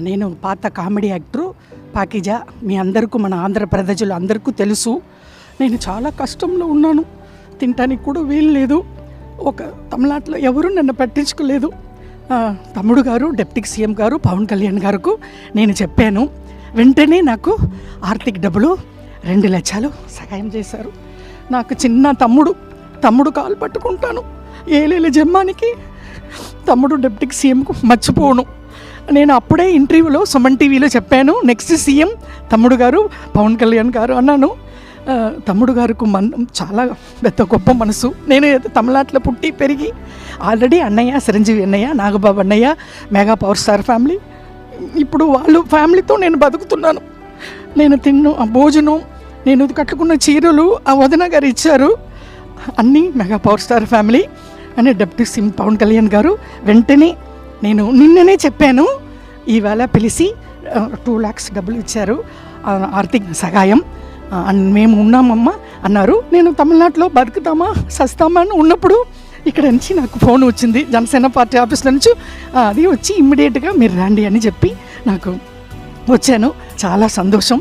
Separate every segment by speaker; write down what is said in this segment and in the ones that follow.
Speaker 1: నేను పాత comedy actor పాకిజా. మీ అందరికీ, మన ఆంధ్ర ప్రజలు అందరికీ తెలుసు. నేను చాలా కష్టంలో ఉన్నాను, తినటానికి కూడా వీలు లేదు. ఒక తమిళనాడులో ఎవరు నన్ను పట్టించుకోలేదు. తమ్ముడు గారు, డిప్యూటీ సీఎం గారు పవన్ కళ్యాణ్ గారికి నేను చెప్పాను. వెంటనే నాకు ఆర్థిక డబ్బులు 2 లక్షలు సహాయం చేశారు. నాకు చిన్న తమ్ముడు కాలు పట్టుకుంటాను. ఏలేల జమ్మానికి తమ్ముడు డిప్యూటీ సీఎంకు మర్చిపోను. నేను అప్పుడే ఇంటర్వ్యూలో సుమన్ టీవీలో చెప్పాను, నెక్స్ట్ సీఎం తమ్ముడు గారు పవన్ కళ్యాణ్ గారు అన్నాను. తమ్ముడు గారికి చాలా పెద్ద గొప్ప మనసు. నేను తమిళనాడులో పుట్టి పెరిగి ఆల్రెడీ అన్నయ్య, చిరంజీవి అన్నయ్య, నాగబాబు అన్నయ్య, మెగా పవర్ స్టార్ ఫ్యామిలీ, ఇప్పుడు వాళ్ళు ఫ్యామిలీతో నేను బతుకుతున్నాను. నేను ఆ భోజనం, నేను కట్టుకున్న చీరలు ఆ వదిన గారు ఇచ్చారు. అన్నీ మెగా పవర్ స్టార్ ఫ్యామిలీ అని డిప్యూటీ సీఎం పవన్ కళ్యాణ్ గారు వెంటనే నేను నిన్ననే చెప్పాను, ఈవేళ పిలిచి 2 lakhs డబ్బులు ఇచ్చారు, ఆర్థిక సహాయం. మేము ఉన్నామమ్మా అన్నారు. నేను తమిళనాడులో బతుకుతామా సస్తామా అని ఉన్నప్పుడు ఇక్కడ నుంచి నాకు ఫోన్ వచ్చింది జనసేన పార్టీ ఆఫీస్లో నుంచి. అది వచ్చి ఇమ్మీడియట్గా మీరు రండి అని చెప్పి నాకు వచ్చాను. చాలా సంతోషం.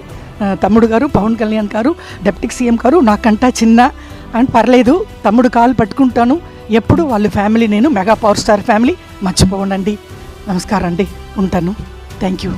Speaker 1: తమ్ముడు గారు, పవన్ కళ్యాణ్ గారు, డిప్యూటీ సీఎం గారు నాకంటా చిన్న అని పర్లేదు, తమ్ముడు కాలు పట్టుకుంటాను ఎప్పుడు. వాళ్ళ ఫ్యామిలీ, నేను మెగా పవర్ స్టార్ ఫ్యామిలీ మర్చిపోనండి. నమస్కారం అండి, ఉంటాను. Thank you.